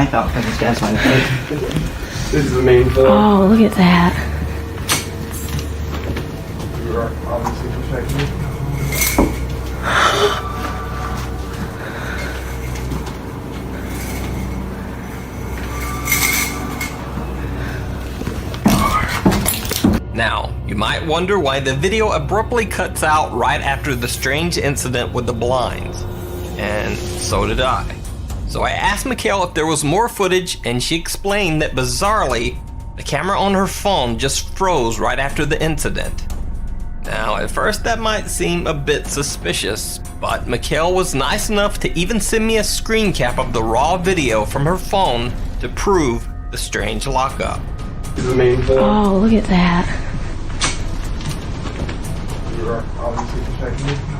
I thought that was gasoline. This is the main floor. Oh, look at that. You are obviously protecting it. Now, you might wonder why the video abruptly cuts out right after the strange incident with the blinds. And so did I. So I asked McHale if there was more footage, and she explained that bizarrely, the camera on her phone just froze right after the incident. Now, at first that might seem a bit suspicious, but McHale was nice enough to even send me a screen cap of the raw video from her phone to prove the strange lockup. This is the main floor. Oh, look at that. You are obviously protecting it.